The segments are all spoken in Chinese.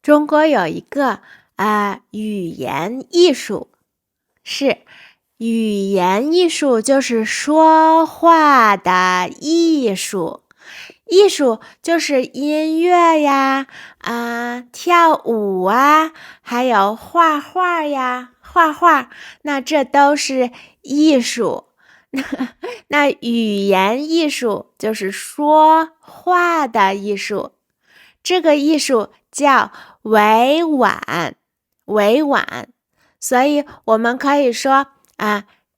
中国有一个语言艺术，语言艺术就是说话的艺术。艺术就是音乐呀，跳舞啊，还有画画呀，画画，那这都是艺术。那语言艺术就是说话的艺术，这个艺术叫委婉，委婉。所以我们可以说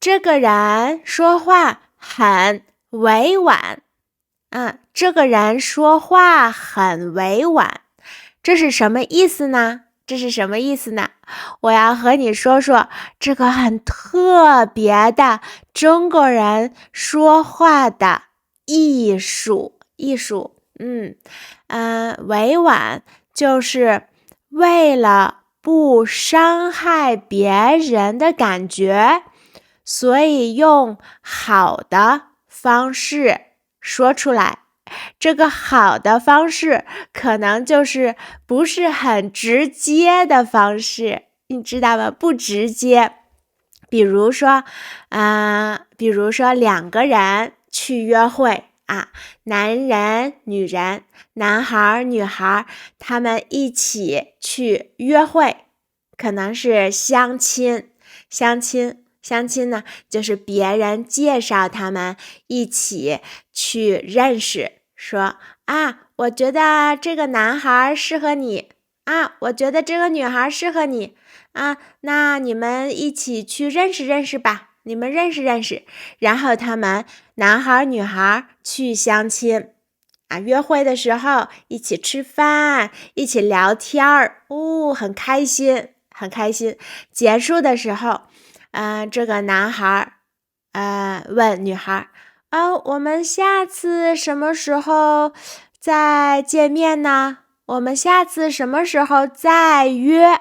这个人说话很委婉。这个人说话很委婉，这是什么意思呢？我要和你说说这个很特别的中国人说话的艺术。委婉就是为了不伤害别人的感觉，所以用好的方式说出来。这个好的方式可能就是不是很直接的方式，你知道吗？不直接。比如说两个人去约会男人女人，男孩女孩，他们一起去约会，可能是相亲呢，就是别人介绍他们一起去认识，说我觉得这个男孩适合你我觉得这个女孩适合你那你们一起去认识认识吧，你们认识认识，然后他们男孩女孩去相亲约会的时候一起吃饭，一起聊天很开心很开心。结束的时候这个男孩问女孩我们下次什么时候再见面呢？我们下次什么时候再约？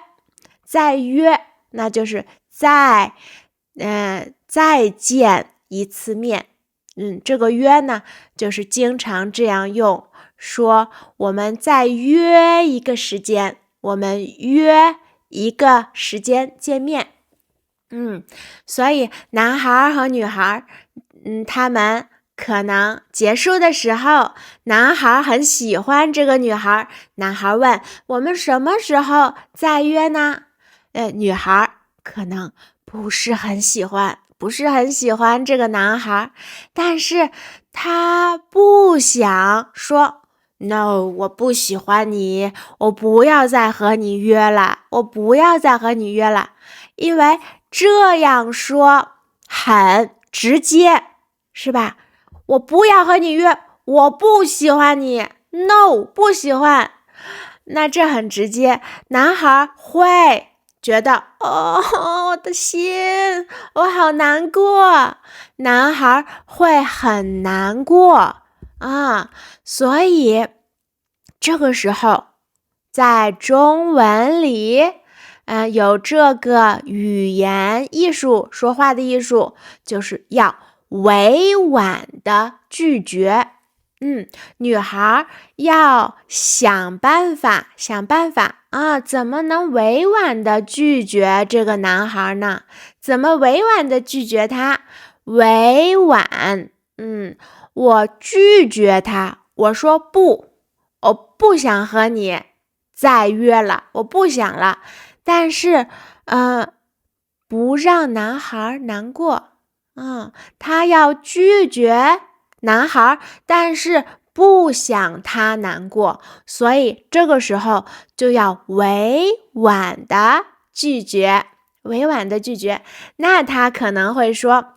那就是再见一次面。这个约呢，就是经常这样用，说我们再约一个时间，我们约一个时间见面。所以男孩和女孩他们可能结束的时候，男孩很喜欢这个女孩，男孩问我们什么时候再约呢？女孩可能不是很喜欢这个男孩，但是他不想说 No， 我不喜欢你，我不要再和你约了，因为这样说很直接，是吧？我不要和你约，我不喜欢你 ，No， 不喜欢。那这很直接，男孩会觉得我的心，我好难过，男孩会很难过所以这个时候在中文里有这个语言艺术，说话的艺术，就是要委婉的拒绝。女孩要想办法怎么能委婉的拒绝这个男孩呢？怎么委婉的拒绝他？委婉我拒绝他，我说不，我不想和你再约了，我不想了。但是不让男孩难过他要拒绝男孩，但是不想他难过，所以这个时候就要委婉的拒绝。那他可能会说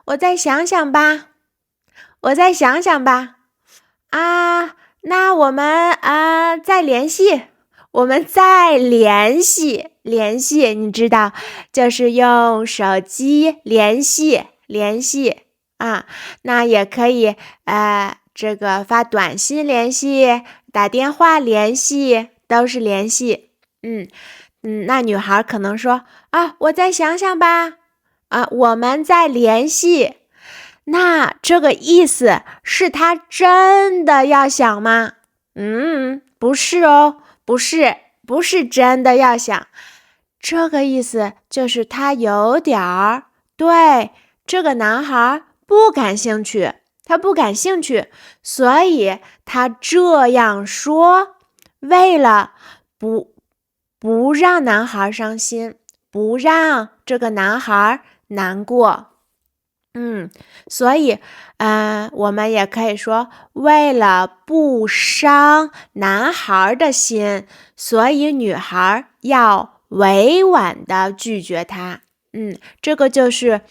我再想想吧那我们再联系，你知道，就是用手机联系那也可以这个发短信联系，打电话联系，都是联系。那女孩可能说我再想想吧我们再联系。那这个意思是他真的要想吗？不是不是真的要想。这个意思就是他有点儿对这个男孩不感兴趣，所以他这样说，为了不让男孩伤心，不让这个男孩难过。所以我们也可以说，为了不伤男孩的心，所以女孩要委婉地拒绝他。这个就是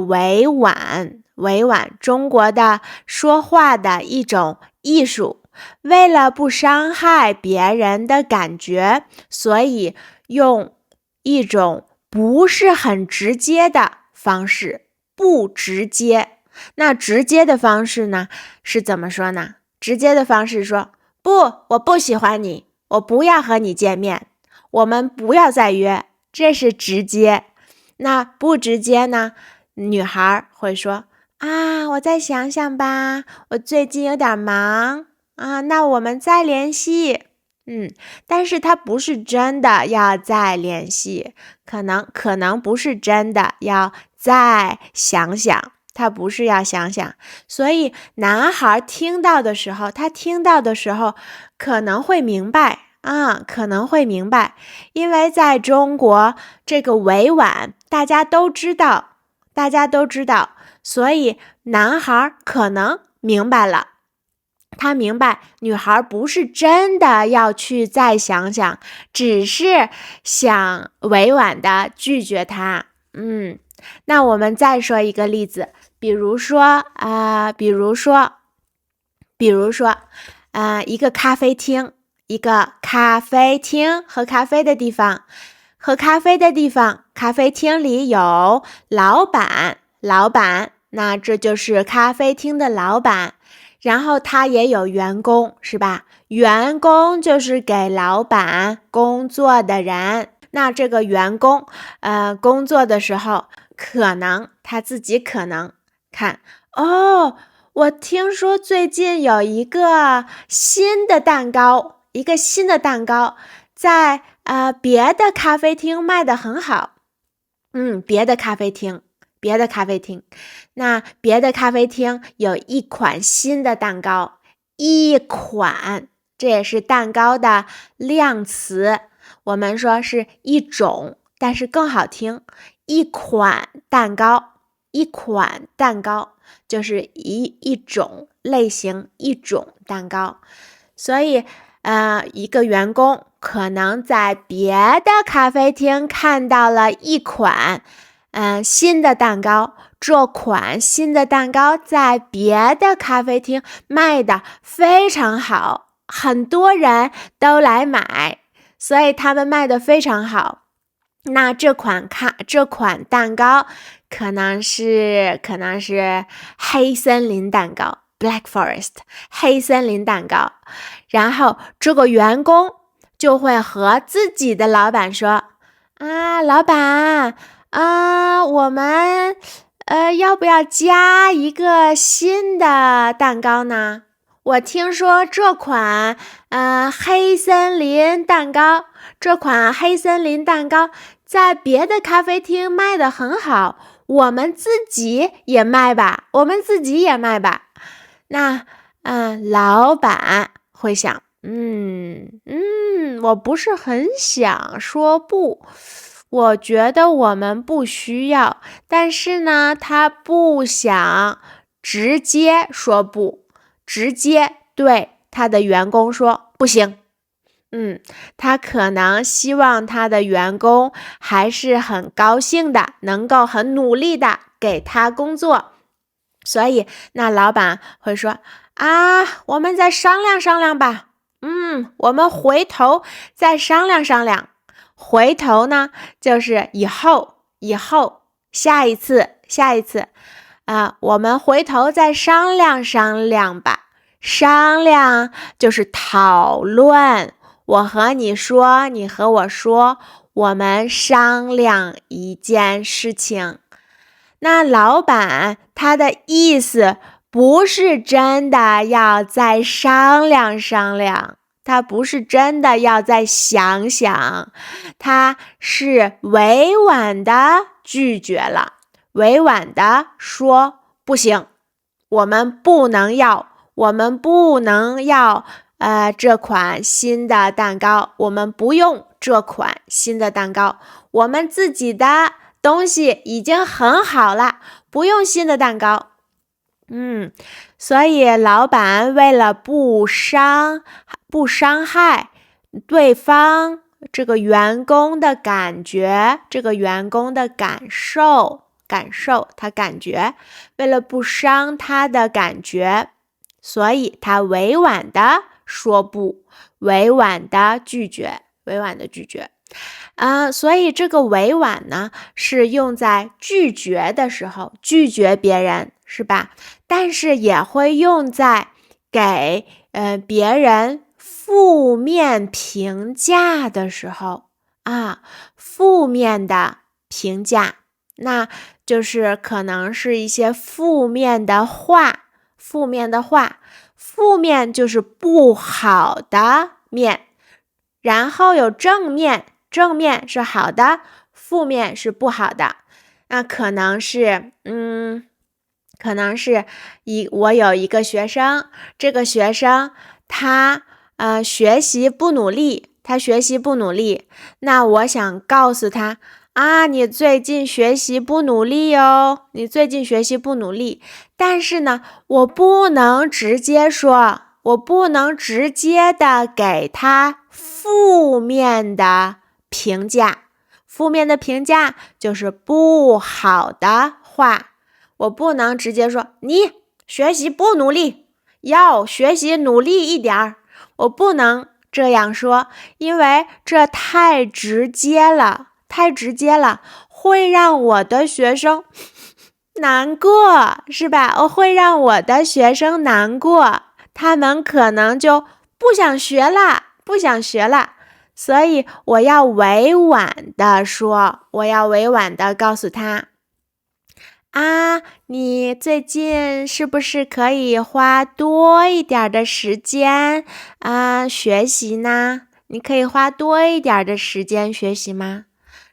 委婉，中国的说话的一种艺术。为了不伤害别人的感觉，所以用一种不是很直接的方式，不直接。那直接的方式呢，是怎么说呢？直接的方式说，不，我不喜欢你，我不要和你见面，我们不要再约，这是直接。那不直接呢？女孩会说，我再想想吧，我最近有点忙那我们再联系。但是她不是真的要再联系，可能不是真的要再想想，他不是要想想。所以男孩听到的时候可能会明白，因为在中国这个委婉大家都知道，所以男孩可能明白了。他明白女孩不是真的要去再想想，只是想委婉的拒绝他。那我们再说一个例子，比如说一个咖啡厅，喝咖啡的地方，咖啡厅里有老板，那这就是咖啡厅的老板。然后他也有员工，是吧？员工就是给老板工作的人。那这个员工工作的时候，他自己可能看，我听说最近有一个新的蛋糕，在别的咖啡厅卖得很好。别的咖啡厅，那别的咖啡厅有一款新的蛋糕，这也是蛋糕的量词，我们说是一种，但是更好听，一款蛋糕就是一种类型，一种蛋糕。所以一个员工可能在别的咖啡厅看到了一款新的蛋糕，这款新的蛋糕在别的咖啡厅卖的非常好，很多人都来买，所以他们卖的非常好。那这款蛋糕可能是黑森林蛋糕 Black Forest 黑森林蛋糕。然后这个员工就会和自己的老板说，老板我们要不要加一个新的蛋糕呢？我听说这款黑森林蛋糕在别的咖啡厅卖得很好，我们自己也卖吧。那老板会想，我不是很想说不，我觉得我们不需要，但是呢，他不想直接说不，直接对他的员工说不行。他可能希望他的员工还是很高兴的，能够很努力的给他工作。所以那老板会说，我们再商量商量吧。我们回头再商量商量。回头呢，就是以后，下一次我们回头再商量商量吧。商量就是讨论，我和你说，你和我说，我们商量一件事情。那老板他的意思不是真的要再商量商量，他不是真的要再想想，他是委婉的拒绝了，委婉的说不行，我们不能要这款新的蛋糕，我们不用这款新的蛋糕，我们自己的东西已经很好了，不用新的蛋糕。所以老板为了不伤害对方这个员工的感觉，这个员工的感受，他感觉，为了不伤他的感觉，所以他委婉的说不，委婉的拒绝。所以这个委婉呢，是用在拒绝的时候，拒绝别人，是吧？但是也会用在给别人负面评价的时候负面的评价，那就是可能是一些负面的话，负面就是不好的面，然后有正面是好的，负面是不好的。那可能是我有一个学生，这个学生他学习不努力，那我想告诉他你最近学习不努力哦，但是呢，我不能直接的给他负面的评价，就是不好的话，我不能直接说你学习不努力，要学习努力一点，我不能这样说，因为这太直接了，会让我的学生难过，是吧？我会让我的学生难过，他们可能就不想学了，所以我要委婉的说，我要委婉的告诉他你最近是不是可以花多一点的时间学习呢？你可以花多一点的时间学习吗？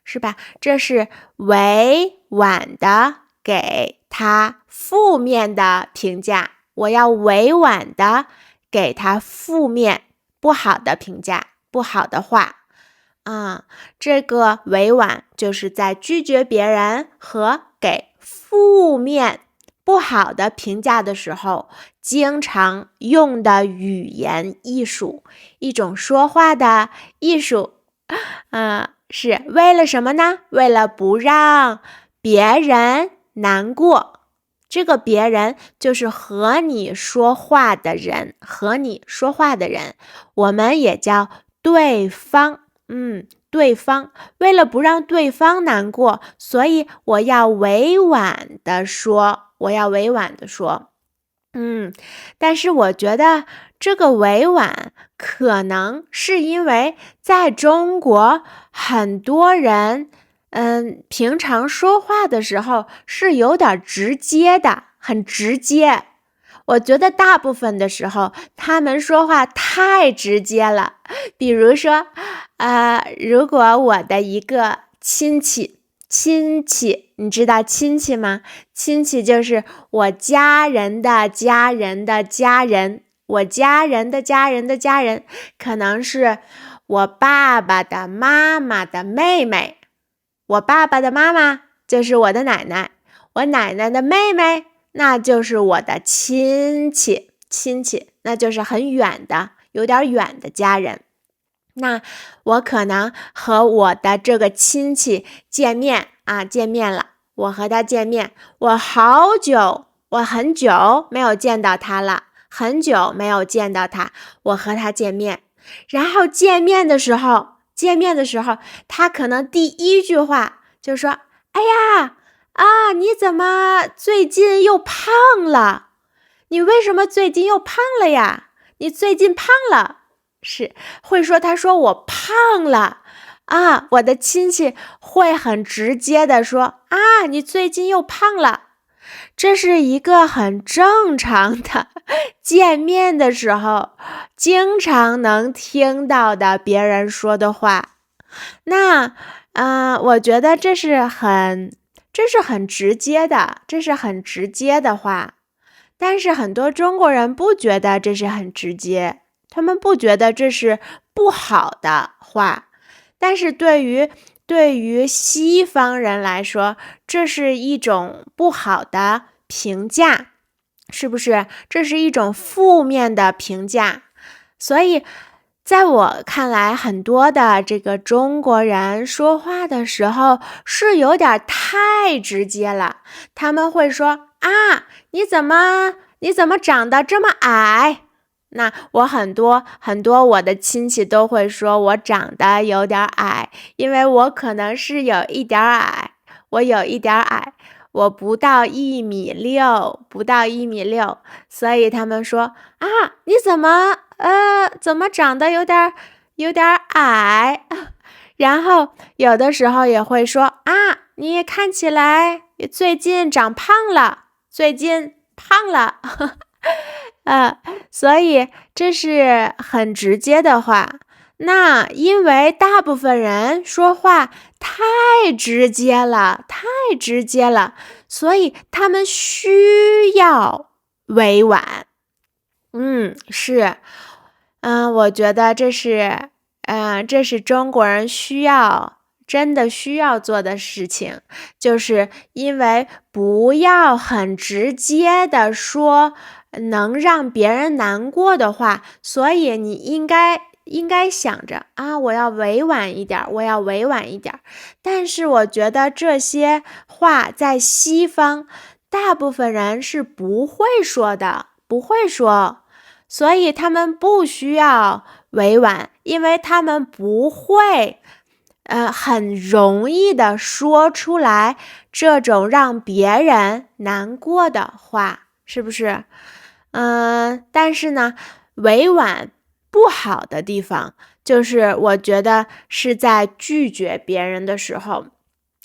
是吧？这是委婉的给他负面的评价，我要委婉的给他负面不好的评价，不好的话这个委婉就是在拒绝别人和给负面不好的评价的时候经常用的语言艺术，一种说话的艺术是为了什么呢？为了不让别人难过，这个别人就是和你说话的人，我们也叫对方为了不让对方难过，所以我要委婉的说，但是我觉得这个委婉可能是因为在中国很多人平常说话的时候是有点直接的，很直接。我觉得大部分的时候他们说话太直接了，比如说如果我的一个亲戚，你知道亲戚吗？亲戚就是我家人的家人的家人，我家人的家人的家人，可能是我爸爸的妈妈的妹妹，我爸爸的妈妈就是我的奶奶，我奶奶的妹妹那就是我的亲戚，那就是很远的，有点远的家人。那我可能和我的这个亲戚见面了，我和他见面，我很久没有见到他了，我和他见面，然后见面的时候，他可能第一句话就说哎呀你怎么最近又胖了？你为什么最近又胖了呀？你最近胖了。是会说，他说我胖了我的亲戚会很直接的说你最近又胖了。这是一个很正常的见面的时候经常能听到的别人说的话。那我觉得这是很直接的，这是很直接的话。但是很多中国人不觉得这是很直接，他们不觉得这是不好的话。但是对于西方人来说，这是一种不好的评价，是不是？这是一种负面的评价。所以在我看来，很多的这个中国人说话的时候是有点太直接了。他们会说啊，你怎么长得这么矮？那我很多我的亲戚都会说我长得有点矮，因为我可能是有一点矮，我不到1.6米，所以他们说啊，你怎么长得有点矮？然后有的时候也会说啊，你看起来最近长胖了，所以这是很直接的话。那因为大部分人说话太直接了，所以他们需要委婉。是，我觉得这是中国人真的需要做的事情，就是因为不要很直接的说能让别人难过的话，所以你应该想着啊，我要委婉一点。但是我觉得这些话在西方大部分人是不会说的，所以他们不需要委婉，因为他们不会很容易的说出来这种让别人难过的话，是不是？但是呢，委婉不好的地方就是我觉得是在拒绝别人的时候，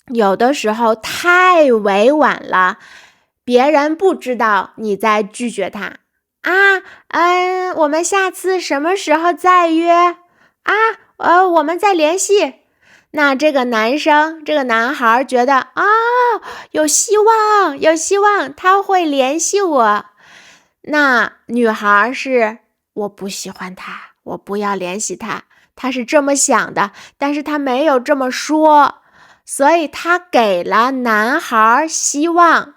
有的时候太委婉了，别人不知道你在拒绝他我们下次什么时候再约我们再联系。那这个男孩觉得有希望他会联系我。那女孩是我不喜欢他，我不要联系他，他是这么想的，但是他没有这么说，所以他给了男孩希望。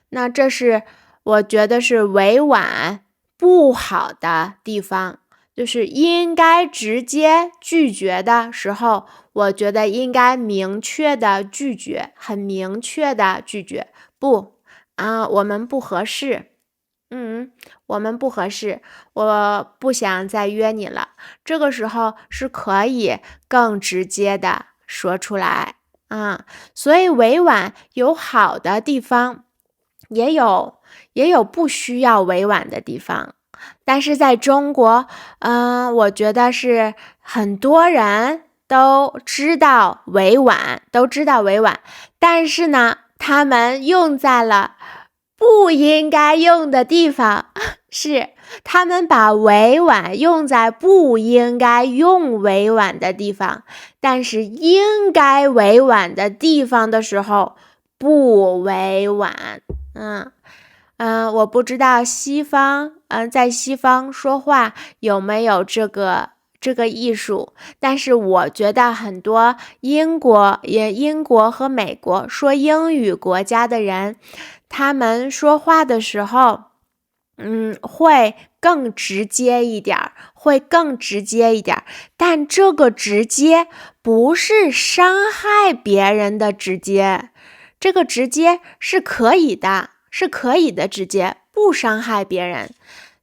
那这是我觉得是委婉不好的地方，就是应该直接拒绝的时候，我觉得应该明确的拒绝，很明确的拒绝，我们不合适。我们不合适，我不想再约你了。这个时候是可以更直接的说出来所以委婉有好的地方，也有不需要委婉的地方。但是在中国，我觉得是很多人都知道委婉，但是呢，他们用在了不应该用的地方，是他们把委婉用在不应该用委婉的地方，但是应该委婉的地方的时候不委婉。我不知道在西方说话有没有这个艺术，但是我觉得很多英国和美国说英语国家的人，他们说话的时候会更直接一点，但这个直接不是伤害别人的直接，这个直接是可以的直接，不伤害别人，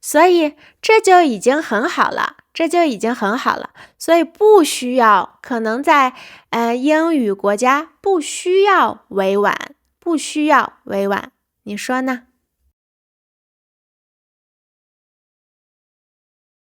所以这就已经很好了，所以不需要，可能在英语国家不需要委婉，你说呢？